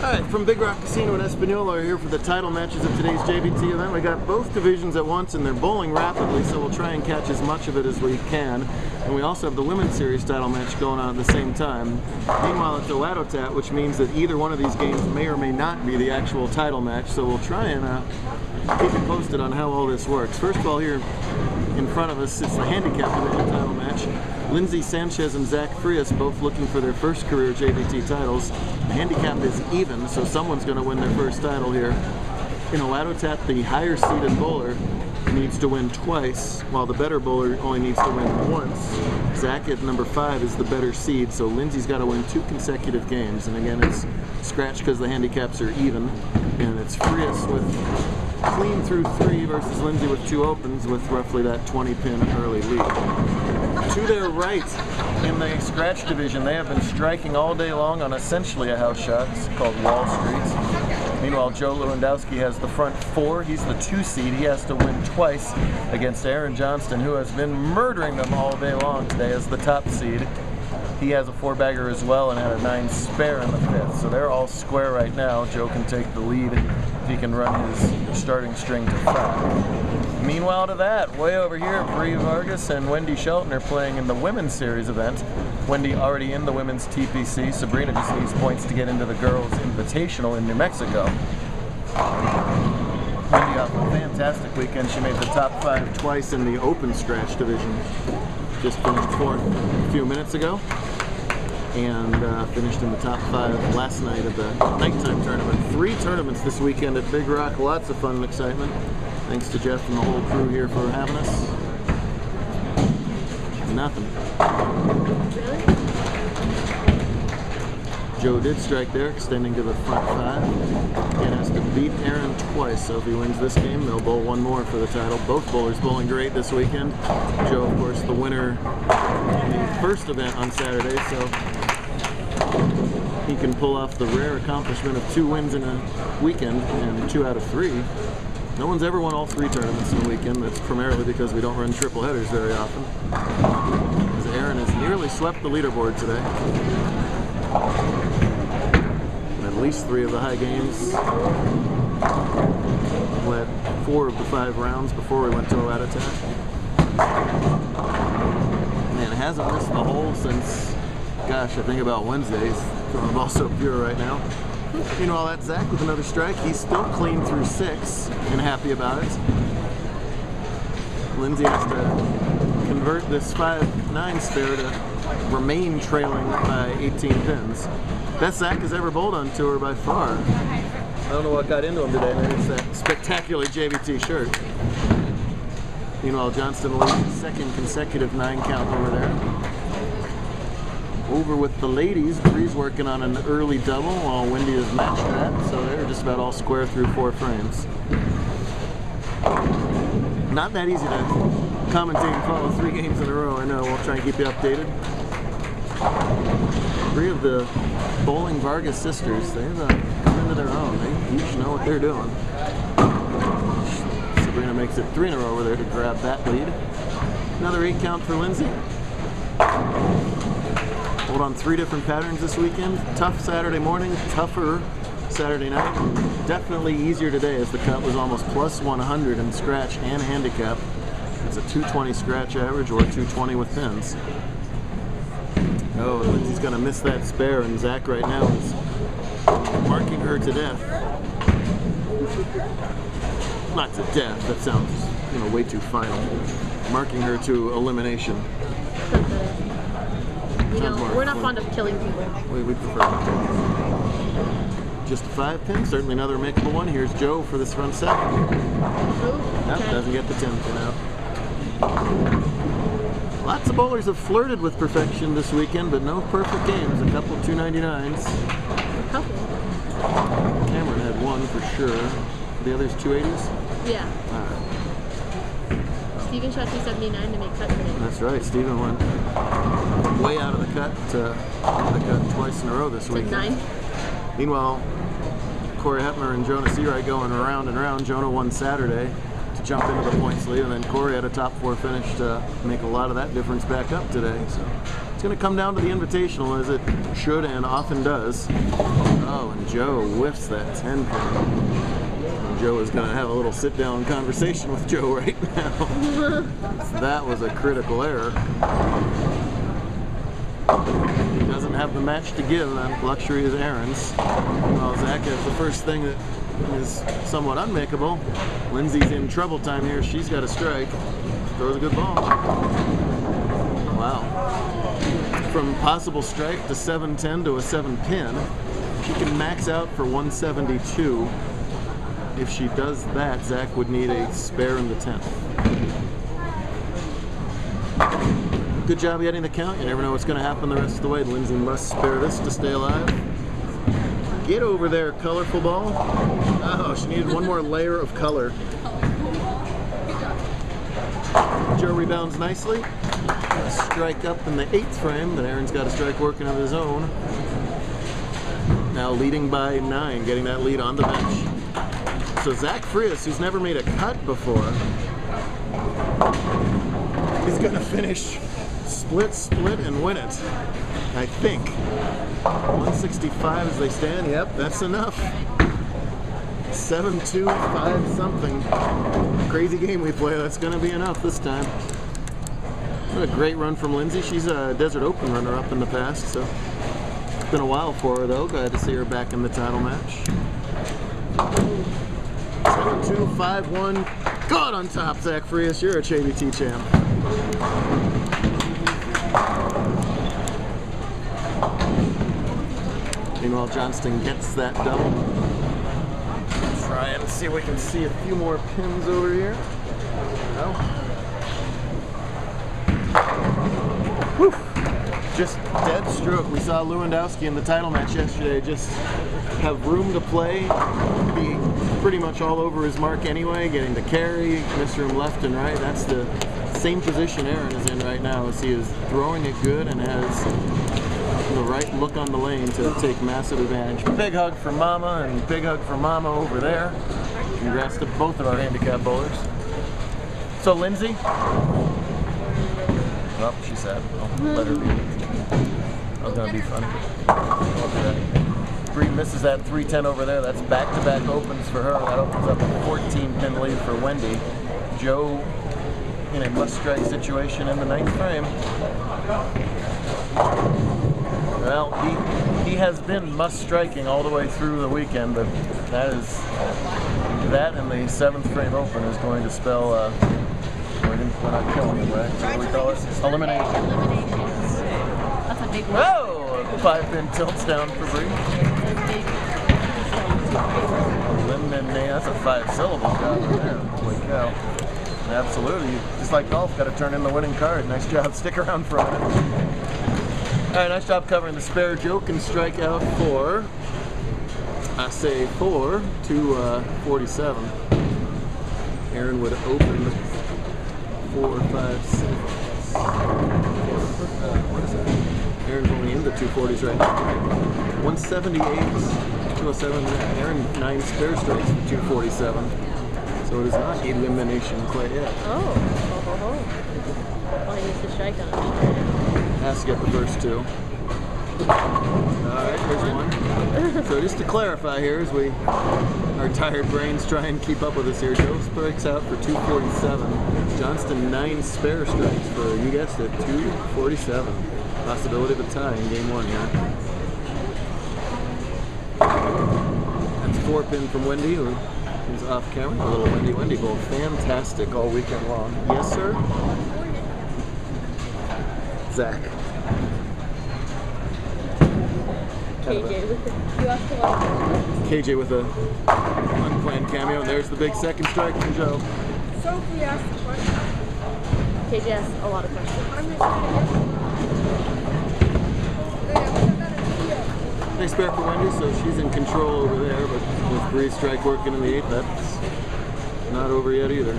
Alright, from Big Rock Casino in Espanola, we're here for the title matches of today's JBT event. We got both divisions at once and they're bowling rapidly, so we'll try and catch as much of it as we can. And we also have the Women's Series title match going on at the same time. Meanwhile, it's Lewandowski, which means that either one of these games may or may not be the actual title match, so we'll try and keep you posted on how all this works. First of all, here in front of us, it's the handicap division title match. Lindsey, Sanchez, and Frias both looking for their first career JBT titles. The handicap is even, so someone's going to win their first title here. In Lewandowski, the higher seeded bowler needs to win twice, while the better bowler only needs to win once. Zach at number 5 is the better seed, so Lindsey's got to win 2 consecutive games. And again, it's scratch because the handicaps are even. And it's Frias with clean through 3 versus Lindsey with 2 opens with roughly that 20-pin early lead. To their right in the scratch division, they have been striking all day long on essentially a house shot. It's called Wall Street. Meanwhile, Joe Lewandowski has the front 4. He's the 2 seed. He has to win twice against Johnston, who has been murdering them all day long today as the top seed. He has a 4-bagger as well and had a 9 spare in the 5th. So they're all square right now. Joe can take the lead if he can run his starting string to 5. Meanwhile to that, way over here, Brie Vargas and Wendy Shelton are playing in the Women's Series event. Wendy already in the Women's TPC. Sabrina just needs points to get into the Girls Invitational in New Mexico. Wendy got a fantastic weekend. She made the top 5 twice in the Open Scratch division. Just finished 4th a few minutes ago. And finished in the top 5 last night of the nighttime tournament. 3 tournaments this weekend at Big Rock. Lots of fun and excitement. Thanks to Jeff and the whole crew here for having us. Nothing. Really? Joe did strike there, extending to the front 5. And has to beat Aaron twice, so if he wins this game, they'll bowl 1 more for the title. Both bowlers bowling great this weekend. Joe, of course, the winner in the first event on Saturday, so he can pull off the rare accomplishment of 2 wins in a weekend, and 2 out of 3. No one's ever won all 3 tournaments in a weekend. That's primarily because we don't run triple headers very often. As Aaron has nearly swept the leaderboard today. And at least 3 of the high games. Led 4 of the 5 rounds before we went to a attack. Man, hasn't missed the hole since, gosh, I think about Wednesdays. Throwing the ball so pure right now. Meanwhile, that's Zach with another strike. He's still clean through 6 and happy about it. Lindsey has to convert this 5-9 spare to remain trailing by 18 pins. Best Zach has ever bowled on tour by far. I don't know what got into him today. Maybe it's that spectacular JBT shirt. Meanwhile, Johnston leads his 2nd consecutive 9 count over there. Over with the ladies, Bree's working on an early double while Wendy has matched that, so they're just about all square through 4 frames. Not that easy to commentate and follow 3 games in a row. I know, we'll try and keep you updated. 3 of the Bowling Vargas sisters, they've come into their own. They each know what they're doing. Sabrina makes it 3 in a row over there to grab that lead. Another 8 count for Lindsey. Hold on 3 different patterns this weekend. Tough Saturday morning, tougher Saturday night. Definitely easier today as the cut was almost plus 100 in scratch and handicap. It's a 220 scratch average or 220 with pins. Oh, Lindsey's going to miss that spare, and Zach right now is marking her to death. Not to death, that sounds way too final. Marking her to elimination. We're not fond of killing people. We prefer just a 5-pin, certainly another makeable one. Here's Joe for this front 7. Nope, doesn't get the 10-pin out. Lots of bowlers have flirted with perfection this weekend, but no perfect games. A couple 299s. A couple? Cameron had 1 for sure. The others 280s? Yeah. All right. Steven shot 279 to make cut today. That's right. Steven went way out of the cut to the cut twice in a row this weekend. 9. Meanwhile, Corey Hepner and Jonah Seawright going around and around. Jonah won Saturday to jump into the points lead, and then Corey had a top 4 finish to make a lot of that difference back up today. So It's going to come down to the invitational, as it should and often does. Oh, and Joe whiffs that 10 pin. And Joe is going to have a little sit-down conversation with Joe right now. That was a critical error. He doesn't have the match to give. That luxury is Aaron's. Well, Zach has the first thing that is somewhat unmakeable. Lindsay's in trouble time here. She's got a strike. Throws a good ball. Wow. From possible strike to 7-10 to a 7-pin. She can max out for 172. If she does that, Zach would need a spare in the 10th. Good job getting the count. You never know what's going to happen the rest of the way. Lindsay must spare this to stay alive. Get over there, colorful ball. Oh, she needed one more layer of color. Joe rebounds nicely. A strike up in the 8th frame, but Aaron's got a strike working of his own. Now leading by 9, getting that lead on the bench. So Zach Frias, who's never made a cut before, is going to finish split, and win it. I think. 165 as they stand. Yep, that's enough. 7-2, 5-something. Crazy game we play. That's going to be enough this time. What a great run from Lindsay. She's a Desert Open runner-up in the past, so it's been a while for her, though. Glad to see her back in the title match. 7-2, 5-1. God on top, Zach Frias. You're a JBT champ. Meanwhile, Johnston gets that double. Try and see if we can see a few more pins over here. No. Whew. Just dead stroke. We saw Lewandowski in the title match yesterday just have room to play, be pretty much all over his mark anyway, getting the carry, miss room left and right. That's the same position Aaron is in right now, as he is throwing it good and has the right look on the lane to take massive advantage. Big hug for Mama, and big hug for Mama over there. Congrats to both of our handicap bowlers. So Lindsay, well, she's sad. I'll let her be. That's gonna be fun. Bree misses that 3-10 over there. That's back-to-back opens for her. That opens up a 14-pin lead for Wendy. Joe in a must-strike situation in the 9th frame. Well, he has been must-striking all the way through the weekend, but that and the 7th frame open is going to spell we're not killing him, right? What do we call it? Elimination. That's a big one. Whoa! 5-pin tilts down for Bree. Eliminate. That's a 5-syllable job right there. Holy cow. Absolutely. Just like golf, got to turn in the winning card. Nice job. Stick around for a minute. All right, nice job covering the spare. Joe can strike out for, I say 4 to 47. Aaron would open 4, 5, 6. What is that? Aaron's only in the 240s right now. 178, 207. Aaron 9 spare strikes for 247. So it is not elimination quite yet. Oh. Well, he needs to strike on it. Has to get the first 2. Alright, here's one. So just to clarify here, as our tired brains try and keep up with us here, Joe strikes out for 247. Johnston 9 spare strikes for, you guessed it, 247. Possibility of a tie in game 1 here. That's 4-pin from Wendy, who is off camera. A little Wendy bowl. Fantastic all weekend long. Yes, sir? Zach. KJ with a unplanned cameo. There's the big second strike from Joe. Sophie asked a question. KJ asked a lot of questions. Nice spare for Wendy, so she's in control over there, but with Bree's strike working in the 8th, that's not over yet either.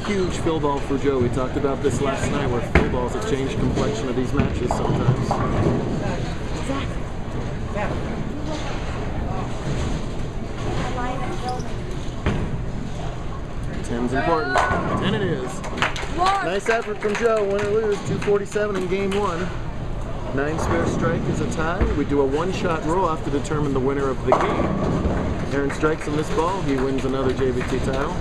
Huge fill ball for Joe. We talked about this last night, where fill balls have changed the complexion of these matches sometimes. Ten's important, and it is. Nice effort from Joe. Win or lose, 247 in game 1. 9 spare strike is a tie. We do a one-shot roll-off to determine the winner of the game. Aaron strikes on this ball, he wins another JBT title.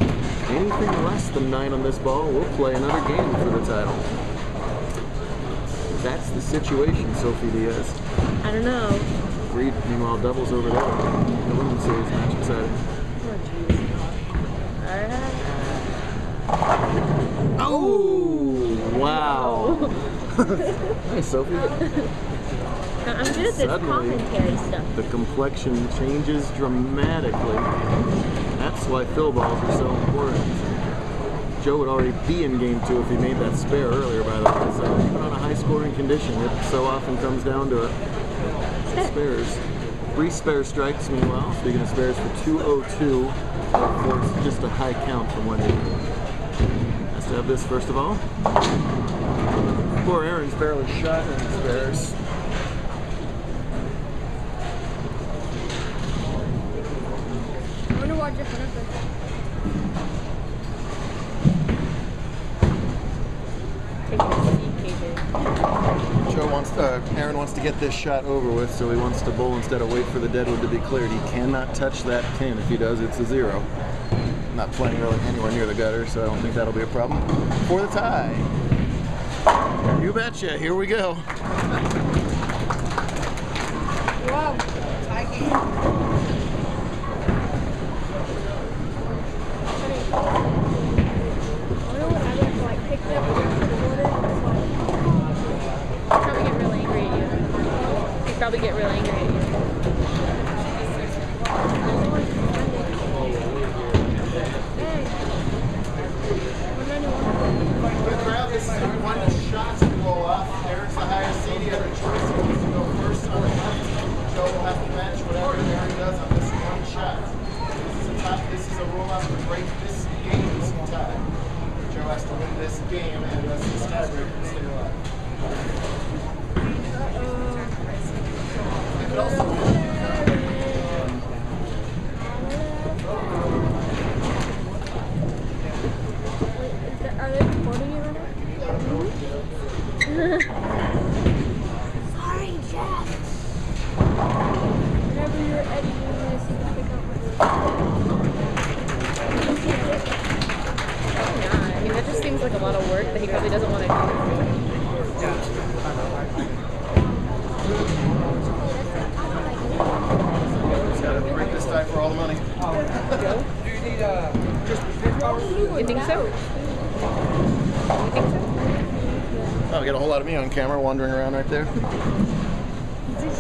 Anything less than 9 on this ball, we'll play another game for the title. That's the situation, Sophie Diaz. I don't know. Reed, meanwhile, doubles over there. The women's series match exciting. Oh, wow. Nice, Sophie. I'm good at this commentary stuff. The complexion changes dramatically. That's why fill balls are so important. Joe would already be in game 2 if he made that spare earlier, by the way. So even on a high-scoring condition, it so often comes down to it. Spares. 3 spare strikes, meanwhile. Speaking of spares, for 202. Of course, just a high count from Wendy. Has to have this first of all. Poor Aaron's barely shot in spares. I wonder what different Aaron wants to get this shot over with, so he wants to bowl instead of wait for the deadwood to be cleared. He cannot touch that pin. If he does, it's a 0. Not playing really anywhere near the gutter, so I don't think that'll be a problem. For the tie. You betcha. Here we go. Wow. Probably get really angry at you. Good crowd. This is our one shot to roll off. Eric's the highest seed. He has a choice. He wants to go first on the left. Joe will have to match whatever Eric does on this one shot. This is a roll off to break this game's tie. Joe has to win this game and that's the tiebreaker to stay alive. Are they recording it right now? Sorry, Jeff. Whenever you're editing this, you can pick up with it. I mean, that just seems like a lot of work that he probably doesn't want to do. Gotta break this tie for all the money. You think so? Oh, we got a whole lot of me on camera wandering around right there.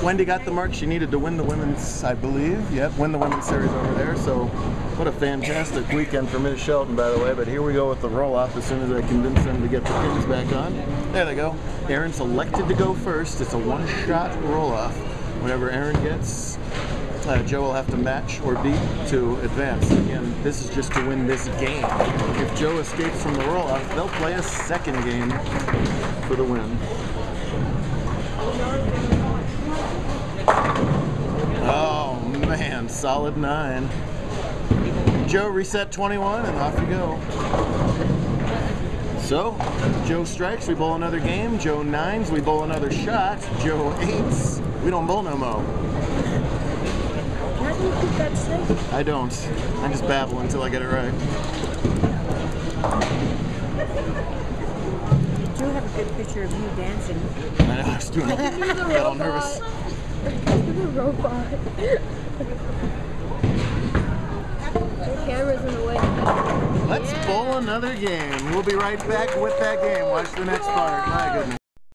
Wendy got the mark she needed to win the women's, I believe. Yep, win the women's series over there. So, what a fantastic weekend for Ms. Shelton, by the way. But here we go with the roll-off as soon as I convince them to get the pins back on. There they go. Aaron selected to go first. It's a one-shot roll-off. Whatever Aaron gets, Joe will have to match or beat to advance. Again, this is just to win this game. If Joe escapes from the roll-off, they'll play a second game for the win. Oh man, solid 9. Joe reset 21 and off you go. So, Joe strikes, we bowl another game. Joe 9s, we bowl another shot. Joe 8s, we don't bowl no mo. How do you keep that straight? I don't. I just babble until I get it right. You do have a good picture of you dancing. I know, I was doing it. Got all nervous. The robot. The camera's in the way. Let's bowl another game. We'll be right back with that game. Watch the next part. My goodness.